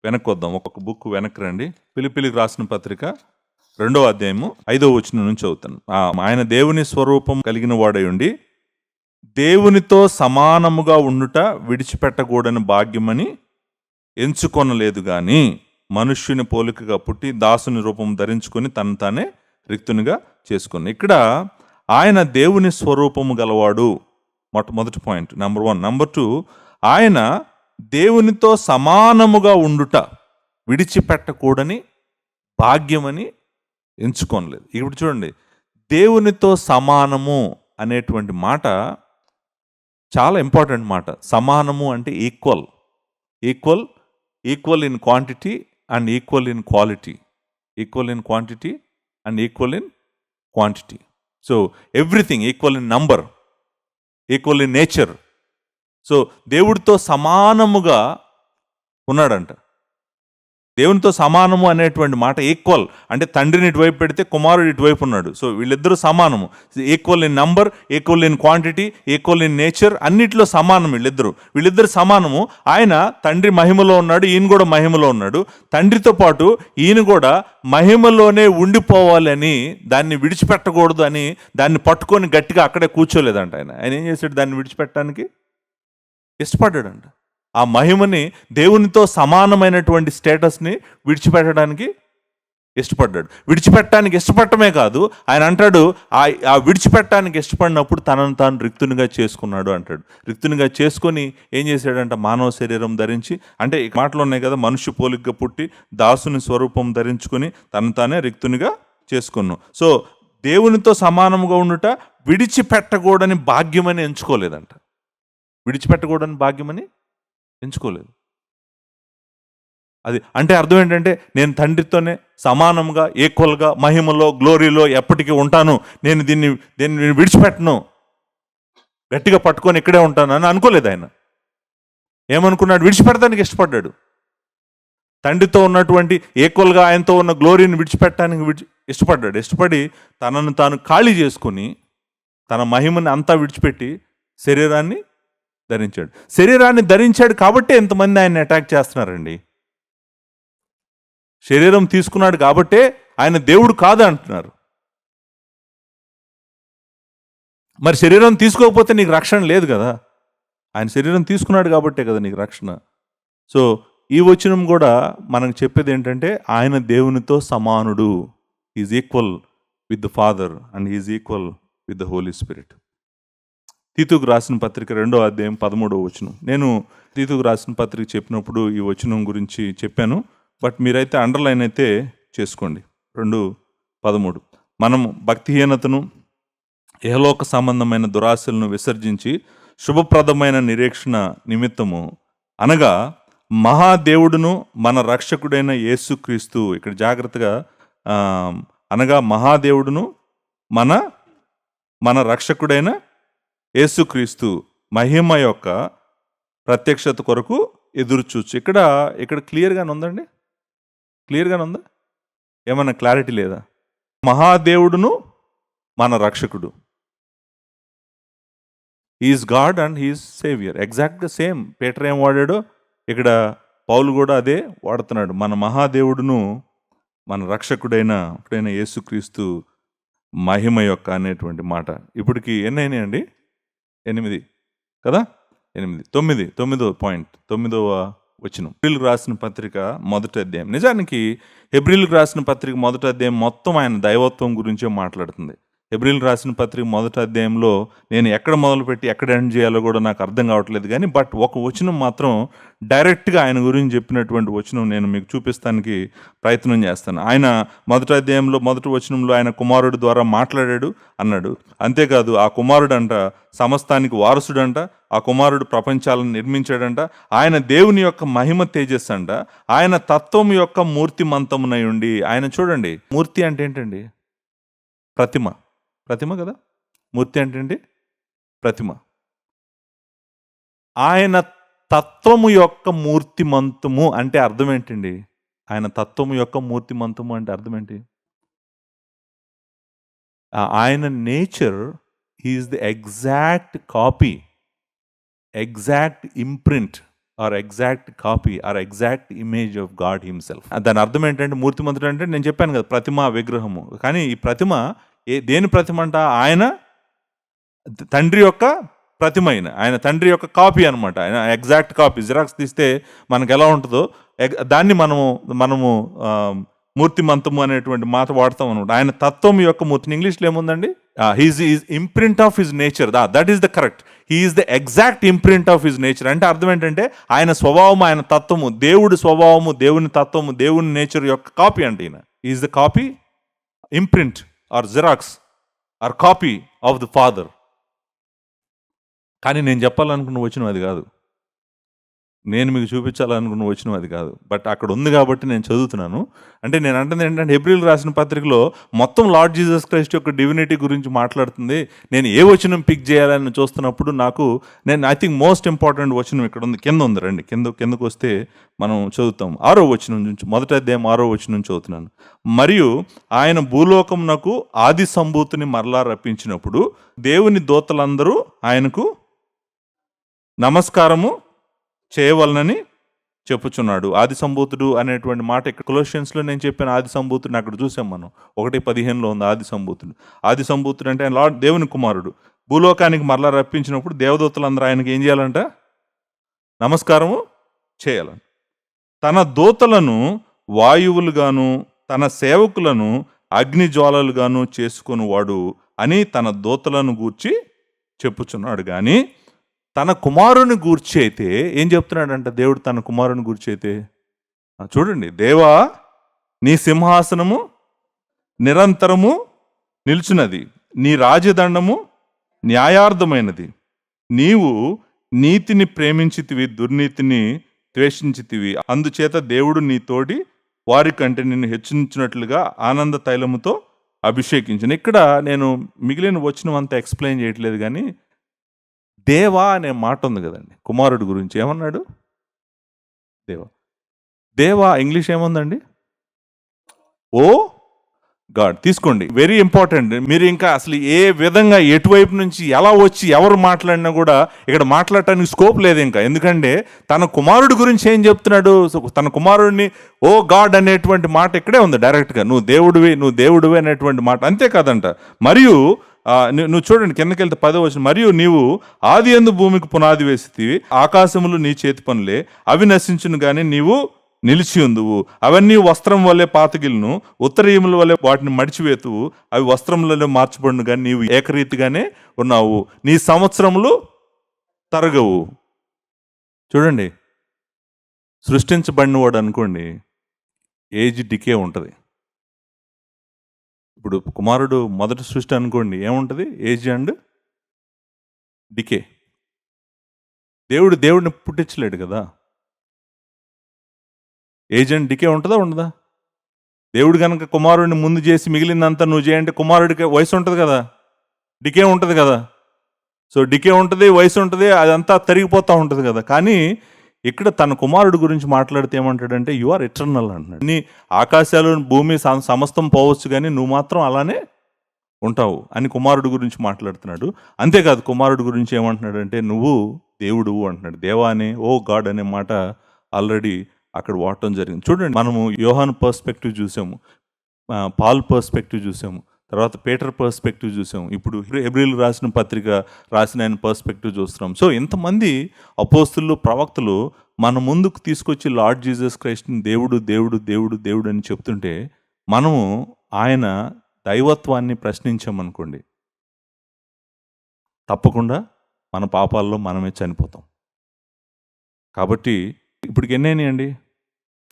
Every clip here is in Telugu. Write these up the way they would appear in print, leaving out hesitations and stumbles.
వెనక్కి వద్దాం, ఒక్కొక్క బుక్ వెనక్కి రండి. ఫిలిప్పీలకు రాసిన పత్రిక 2వ అధ్యాయము 5వ వచనం నుంచి చదువుతాను. ఆయన దేవుని స్వరూపం కలిగిన వాడై ఉండి దేవునితో సమానముగా ఉండుట విడిచిపెట్టకూడని భాగ్యమని ఎంచుకొనలేదు గాని మనుష్యుని పోలికగా పుట్టి దాసుని రూపం ధరించుకొని తను తానే రిక్తునిగా చేసుకుని. ఇక్కడ ఆయన దేవుని స్వరూపము గలవాడు, మొట్టమొదటి పాయింట్, నెంబర్ 1. నెంబర్ 2, ఆయన దేవునితో సమానముగా ఉండుట విడిచిపెట్టకూడని భాగ్యమని ఎంచుకోనలేదు. ఇప్పుడు చూడండి, దేవునితో సమానము అనేటువంటి మాట చాలా ఇంపార్టెంట్ మాట. సమానము అంటే equal, equal, equal in quantity and equal in quality, equal in quantity and equal in quantity. So everything equal in number, equal in nature. So దేవుడితో సమానముగా ఉన్నాడంట. దేవునితో సమానము అనేటువంటి మాట ఈక్వల్ అంటే తండ్రిని ఇటువైపు పెడితే కుమారుడు ఇటువైపు ఉన్నాడు. సో వీళ్ళిద్దరూ సమానము, equal in number, equal in quantity, equal in nature, అన్నిట్లో సమానం వీళ్ళిద్దరు సమానము. ఆయన తండ్రి మహిమలో ఉన్నాడు, ఈయన కూడా మహిమలో ఉన్నాడు. తండ్రితో పాటు ఈయన కూడా మహిమలోనే ఉండిపోవాలని, దాన్ని విడిచిపెట్టకూడదు అని దాన్ని పట్టుకొని గట్టిగా అక్కడే కూర్చోలేదంట. ఆయన ఏం చేశాడు? దాన్ని విడిచిపెట్టడానికి ఇష్టపడ్డాడంట. ఆ మహిమని, దేవునితో సమానమైనటువంటి స్టేటస్ని విడిచిపెట్టడానికి ఇష్టపడ్డాడు. విడిచిపెట్టడానికి ఇష్టపడటమే కాదు, ఆయన అంటాడు ఆ విడిచిపెట్టడానికి ఇష్టపడినప్పుడు తనను తాను రిక్తునిగా చేసుకున్నాడు అంటాడు. రిక్తునిగా చేసుకొని ఏం చేశాడంట? మానవ శరీరం ధరించి, అంటే ఈ మాటలు ఉన్నాయి కదా, మనుష్య పోలికగా పుట్టి దాసుని స్వరూపం ధరించుకొని తను తానే రిక్తునిగా చేసుకున్నాం. సో దేవునితో సమానముగా ఉండుట విడిచిపెట్టకూడని భాగ్యమని ఎంచుకోలేదంట. విడిచిపెట్టకూడని భాగ్యమని ఎంచుకోలేదు. అది అంటే అర్థం ఏంటంటే, నేను తండ్రితోనే సమానంగా, ఈక్వల్గా, మహిమలో, గ్లోరీలో ఎప్పటికీ ఉంటాను, నేను దీన్ని విడిచిపెట్టను, గట్టిగా పట్టుకొని ఇక్కడే ఉంటాను అని అనుకోలేదు. ఆయన ఏమనుకున్నాడు? విడిచిపెట్టడానికి ఇష్టపడ్డాడు. తండ్రితో ఉన్నటువంటి ఈక్వల్గా ఆయనతో ఉన్న గ్లోరీని విడిచిపెట్టడానికి ఇష్టపడి తనను తాను ఖాళీ చేసుకుని తన మహిమని అంతా విడిచిపెట్టి శరీరాన్ని ధరించాడు. శరీరాన్ని ధరించాడు కాబట్టే ఎంతమంది ఆయన అటాక్ చేస్తున్నారండి. శరీరం తీసుకున్నాడు కాబట్టే ఆయన దేవుడు కాదు అంటున్నారు. మరి శరీరం తీసుకోకపోతే నీకు రక్షణ లేదు కదా. ఆయన శరీరం తీసుకున్నాడు కాబట్టే కదా నీకు రక్షణ. సో ఈ వచనం కూడా మనకు చెప్పేది ఏంటంటే, ఆయన దేవునితో సమానుడు. Is equal with the Father and is equal with the Holy Spirit. తీతుకు రాసిన పత్రిక 2వ అధ్యాయం 13వ వచనం. నేను తీతుకు రాసిన పత్రిక చెప్పినప్పుడు ఈ వచనం గురించి చెప్పాను, బట్ మీరైతే అండర్లైన్ అయితే చేసుకోండి. 2:13. మనం భక్తిహీనతను, ఇహలోక సంబంధమైన దురాశలను విసర్జించి శుభప్రదమైన నిరీక్షణ నిమిత్తము, అనగా మహాదేవుడును మన రక్షకుడైన యేసుక్రీస్తు, ఇక్కడ జాగ్రత్తగా అనగా మహాదేవుడును మన రక్షకుడైన యేసుక్రీస్తు మహిమ యొక్క ప్రత్యక్షత కొరకు ఎదురుచూచు. ఇక్కడ క్లియర్గానే ఉందండి, క్లియర్గానే ఉందా? ఏమన్నా క్లారిటీ లేదా? మహాదేవుడును మన రక్షకుడు, is God and he is saviour. ఎగ్జాక్ట్గా సేమ్ పీటర్ ఏం వాడాడో ఇక్కడ పౌలు కూడా అదే వాడుతున్నాడు. మన మహాదేవుడును మన రక్షకుడైన యేసుక్రీస్తు మహిమ యొక్క అనేటువంటి మాట. ఇప్పటికి ఎన్ని అయినాయండి? 8 కదా, 8, 9వ పాయింట్, 9వ వచనం. హెబ్రీయులకు రాసిన పత్రిక 1వ అధ్యాయం. నిజానికి హెబ్రీయులకు రాసిన పత్రిక 1వ అధ్యాయం మొత్తం ఆయన దైవత్వం గురించే మాట్లాడుతుంది. హెబ్రీయులకు రాసిన పత్రిక 1వ అధ్యాయంలో నేను ఎక్కడ మొదలుపెట్టి ఎక్కడ ఎండ్ చేయాలో కూడా నాకు అర్థం కావట్లేదు, కానీ బట్ ఒక వచనం మాత్రం డైరెక్ట్గా ఆయన గురించి చెప్పినటువంటి వచనం నేను మీకు చూపిస్తానికి ప్రయత్నం చేస్తాను. ఆయన 1వ అధ్యాయంలో 1వ వచనంలో ఆయన కుమారుడు ద్వారా మాట్లాడాడు అన్నాడు. అంతేకాదు ఆ కుమారుడు అంట సమస్తానికి వారసుడంట, ఆ కుమారుడు ప్రపంచాలను నిర్మించాడంట, ఆయన దేవుని యొక్క మహిమ తేజస్సు అంట, ఆయన తత్వం యొక్క మూర్తిమంతమునై ఉండి. ఆయన చూడండి, మూర్తి అంటే ఏంటండి? ప్రతిమ కదా. మూర్తి అంటే ఏంటి? ప్రతిమ. ఆయన తత్వము యొక్క మూర్తిమంతము అంటే అర్థం ఏంటండి? ఆయన తత్వము యొక్క మూర్తిమంతము అంటే అర్థం ఏంటి? ఆయన nature is the exact copy, exact imprint or exact copy or exact image of God himself. దాని అర్థం ఏంటంటే మూర్తిమంతుడు అంటే నేను చెప్పాను కదా ప్రతిమ విగ్రహము. కానీ ఈ ప్రతిమ దేని ప్రతిమ అంట? ఆయన తండ్రి యొక్క ప్రతిమ, ఆయన తండ్రి యొక్క కాపీ అనమాట. ఆయన ఎగ్జాక్ట్ కాపీ. జిరాక్స్ తీస్తే మనకు ఎలా ఉంటుందో దాన్ని మనము మూర్తిమంతము అనేటువంటి మాట వాడతాం అనమాట. ఆయన తత్వం యొక్క మూర్తిని ఇంగ్లీష్లో ఏముందండి? He is imprint of his nature. That is the correct. He is the exact imprint of his nature. అంటే అర్థం ఏంటంటే ఆయన స్వభావము, ఆయన తత్వము, దేవుడి స్వభావము, దేవుని తత్వము, దేవుని నేచర్ యొక్క కాపీ అంటే ఈయన. Is the copy, imprint or xerox or copy of the father. కానీ నేను చెప్పాలనుకున్న వచనం అది కాదు, నేను మీకు చూపించాలనుకున్న వచనం అది కాదు. బట్ అక్కడ ఉంది కాబట్టి నేను చదువుతున్నాను. అంటే నేను అంటుంది ఏంటంటే హెబ్రీయులకు రాసిన పత్రికలో మొత్తం లార్డ్ జీసస్ క్రైస్ట్ యొక్క డివినిటీ గురించి మాట్లాడుతుంది. నేను ఏ వచనం పిక్ చేయాలని చూస్తున్నప్పుడు నేను ఐ థింక్ మోస్ట్ ఇంపార్టెంట్ వచనం ఇక్కడ ఉంది. కింద ఉంది, రండి కిందకు వస్తే మనం చదువుతాం. 6వ వచనం నుంచి, మొదటి అధ్యాయం 6వ వచనం నుంచి చదువుతున్నాను. మరియు ఆయన భూలోకమునకు ఆది సంభూతిని మరలా రప్పించినప్పుడు దేవుని దూతలందరూ ఆయనకు నమస్కారము చేయవలనని చెప్పుచున్నాడు. ఆది సంభూతుడు అనేటువంటి మాట ఇక్కడ కొలోషియన్స్లో నేను చెప్పాను. ఆది సంభూతుడిని అక్కడ చూసాం మనం, 1:15 ఉంది ఆది సంభూతుడు. ఆది సంభూతుడు అంటే లార్డ్ దేవుని కుమారుడు భూలోకానికి మరలా రప్పించినప్పుడు దేవదూతలందరూ ఆయనకి ఏం చేయాలంట? నమస్కారము చేయాలంట. తన దూతలను వాయువులుగాను తన సేవకులను అగ్నిజ్వాలలుగాను చేసుకుని వాడు అని తన దూతలను గూర్చి చెప్పుచున్నాడు. కానీ తన కుమారుని గూర్చి అయితే ఏం చెప్తున్నాడంట? దేవుడు తన కుమారుని గూర్చి అయితే చూడండి, దేవా నీ సింహాసనము నిరంతరము నిల్చున్నది, నీ రాజదండము న్యాయార్థమైనది, నీవు నీతిని ప్రేమించితివి, దుర్నీతిని ద్వేషించితివి, అందుచేత దేవుడు నీ తోడి వారి కంటే నిన్ను హెచ్చించినట్లుగా ఆనంద తైలముతో అభిషేకించిన. ఇక్కడ నేను మిగిలిన వచనం అంతా ఎక్స్ప్లెయిన్ చేయట్లేదు, కానీ దేవా అనే మాట ఉంది కదండి కుమారుడు గురించి. ఏమన్నాడు? దేవా ఇంగ్లీష్ ఏముందండి? ఓ గాడ్. తీసుకోండి, వెరీ ఇంపార్టెంట్. మీరు ఇంకా అసలు ఏ విధంగా ఎటువైపు నుంచి ఎలా వచ్చి ఎవరు మాట్లాడినా కూడా ఇక్కడ మాట్లాడటానికి స్కోప్ లేదు ఇంకా. ఎందుకంటే తన కుమారుడు గురించి ఏం చెప్తున్నాడు? తన కుమారుడిని ఓ గాడ్ అనేటువంటి మాట ఇక్కడే ఉంది డైరెక్ట్గా. నువ్వు దేవుడివి అనేటువంటి మాట. అంతేకాదంట, మరియు నువ్వు చూడండి కిందకి వెళ్తే 10వ వచనం, మరియు నీవు ఆది యందు భూమికి పునాది వేసితివి, ఆకాశములు నీ చేతి పనులే, అవి నశించును గాని నీవు నిలిచి ఉందువు, అవన్నీ వస్త్రం వల్లే పాతగిలను, ఉత్తరీయముల వల్లే వాటిని మడిచివేతువు, అవి వస్త్రములలో మార్చబడును కానీ నీవు ఏకరీతిగానే ఉన్నావు, నీ సంవత్సరములు తరగవు. చూడండి, సృష్టించబడినవాడు అనుకోండి ఏజ్ డికే ఉంటుంది. ఇప్పుడు కుమారుడు మొదటి సృష్టి అనుకోండి ఏముంటుంది? Age and decay. దేవుడిని పుట్టించలేడు కదా. ఏజ్ అండ్ డికే ఉంటుందా ఉండదా? దేవుడు కనుక కుమారుడిని ముందు చేసి మిగిలిందంతా నువ్వు చేయంటే కుమారుడికి వయసు ఉంటుంది కదా, డికే ఉంటుంది కదా. సో డికే ఉంటుంది, వయసు ఉంటుంది, అదంతా తరిగిపోతూ ఉంటుంది కదా. కానీ ఇక్కడ తన కుమారుడు గురించి మాట్లాడితే ఏమంటాడంటే యు ఆర్ ఎటర్నల్ అంటున్నాడు. నీ ఆకాశాలు భూమి సమస్తం పోవచ్చు కానీ నువ్వు మాత్రం అలానే ఉంటావు అని కుమారుడు గురించి మాట్లాడుతున్నాడు. అంతేకాదు కుమారుడు గురించి ఏమంటున్నాడంటే నువ్వు దేవుడు అంటున్నాడు. దేవా అనే ఓ గాడ్ అనే మాట ఆల్రెడీ అక్కడ వాడటం జరిగింది. చూడండి, మనము యోహాను పర్స్పెక్టివ్ చూసాము, పాల్ పర్స్పెక్టివ్ చూసాము, తర్వాత పీటర్ పర్స్పెక్టివ్ చూసాము, ఇప్పుడు హెబ్రీయులకు రాసిన పత్రిక రాసిన ఆయన పర్స్పెక్టివ్ చూస్తున్నాం. సో ఇంతమంది అపోస్తులు ప్రవక్తలు మన ముందుకు తీసుకొచ్చి లార్డ్ జీసస్ క్రైస్ట్ని దేవుడు దేవుడు దేవుడు దేవుడు అని చెప్తుంటే మనము ఆయన దైవత్వాన్ని ప్రశ్నించామనుకోండి తప్పకుండా మన పాపాల్లో మనమే చనిపోతాం. కాబట్టి ఇప్పటికి ఎన్నైనాయండి?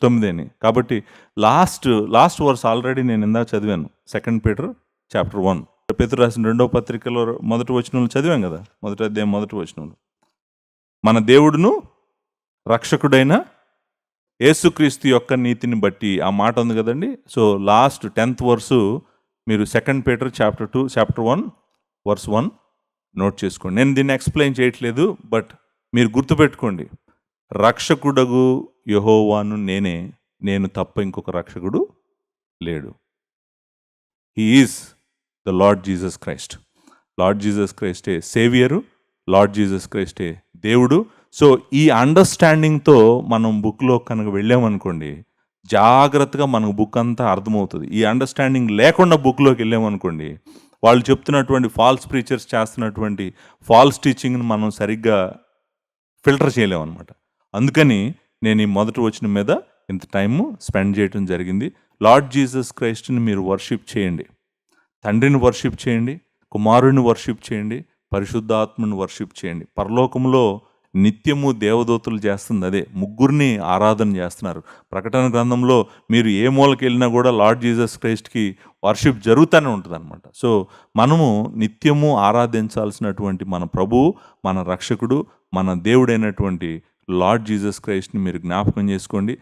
9. కాబట్టి లాస్ట్ వర్స్ ఆల్రెడీ నేను ఇందాక చదివాను, 2 పీటర్ చాప్టర్ 1. పేతురు రాసిన 2వ పత్రికలో మొదటి వచనంలో చదివాం కదా, మొదటి అధ్యాయం మొదటి వచనంలో మన దేవుడును రక్షకుడైన యేసుక్రీస్తు యొక్క నీతిని బట్టి ఆ మాట ఉంది కదండి. సో లాస్ట్ 10th వర్సు మీరు 2 Peter chapter 2 chapter 1 verse 1 note చేసుకోండి. నేను దీన్ని ఎక్స్ప్లెయిన్ చేయట్లేదు, బట్ మీరు గుర్తుపెట్టుకోండి, రక్షకుడగు యెహోవాను నేనే, నేను తప్ప ఇంకొక రక్షకుడు లేడు. He is the Lord Jesus Christ. Lord Jesus క్రైస్టే సేవియరు, లార్డ్ జీసస్ క్రైస్టే దేవుడు. సో ఈ అండర్స్టాండింగ్తో మనం బుక్లో కనుక వెళ్ళామనుకోండి, జాగ్రత్తగా మనకు బుక్ అంతా అర్థమవుతుంది. ఈ అండర్స్టాండింగ్ లేకుండా బుక్లోకి వెళ్ళామనుకోండి, వాళ్ళు చెప్తున్నటువంటి ఫాల్స్ ప్రీచర్స్ చేస్తున్నటువంటి ఫాల్స్ టీచింగ్ని మనం సరిగ్గా ఫిల్టర్ చేయలేమన్నమాట. అందుకని నేను ఈ మొదటి వచనం మీద ఇంత టైము స్పెండ్ చేయడం జరిగింది. లార్డ్ జీసస్ క్రైస్ట్ని మీరు వర్షిప్ చేయండి, తండ్రిని వర్షిప్ చేయండి, కుమారుని వర్షిప్ చేయండి, పరిశుద్ధాత్మని వర్షిప్ చేయండి. పరలోకంలో నిత్యము దేవదూతలు చేస్తుంది అదే, ముగ్గురిని ఆరాధన చేస్తున్నారు. ప్రకటన గ్రంథంలో మీరు ఏ మూలకి వెళ్ళినా కూడా లార్డ్ జీసస్ క్రైస్ట్కి వర్షిప్ జరుగుతూనే ఉంటుంది అనమాట. సో మనము నిత్యము ఆరాధించాల్సినటువంటి మన ప్రభువు, మన రక్షకుడు, మన దేవుడైనటువంటి లార్డ్ జీసస్ క్రైస్ట్ని మీరు జ్ఞాపకం చేసుకోండి.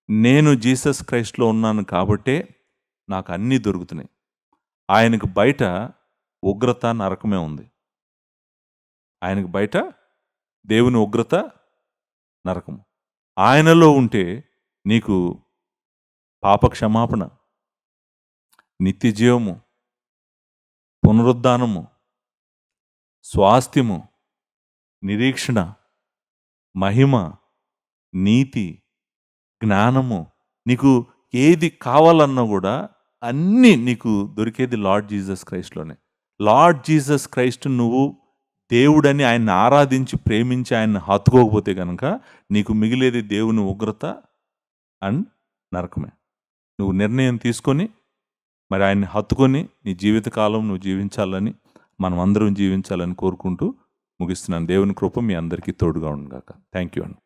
నేను జీసస్ క్రైస్ట్లో ఉన్నాను కాబట్టే నాకు అన్నీ దొరుకుతున్నాయి. ఆయనకు బయట ఉగ్రత, నరకమే ఉంది. ఆయనకు బయట దేవుని ఉగ్రత, నరకము. ఆయనలో ఉంటే నీకు పాప క్షమాపణ, నిత్య జీవము, పునరుద్ధానము, స్వాస్థ్యము, నిరీక్షణ, మహిమ, నీతి, జ్ఞానము, నీకు ఏది కావాలన్నా కూడా అన్నీ నీకు దొరికేది లార్డ్ జీసస్ క్రైస్ట్లోనే. లార్డ్ జీసస్ క్రైస్ట్ నువ్వు దేవుడని ఆయన్ని ఆరాధించి ప్రేమించి ఆయన్ని హత్తుకోకపోతే కనుక నీకు మిగిలేది దేవుని ఉగ్రత అండ్ నరకమే. నువ్వు నిర్ణయం తీసుకొని మరి ఆయన్ని హత్తుకొని నీ జీవితకాలం నువ్వు జీవించాలని, మనం అందరం జీవించాలని కోరుకుంటూ ముగిస్తున్నాను. దేవుని కృప మీ అందరికీ తోడుగా ఉండుగాక. థ్యాంక్ యూ అండి.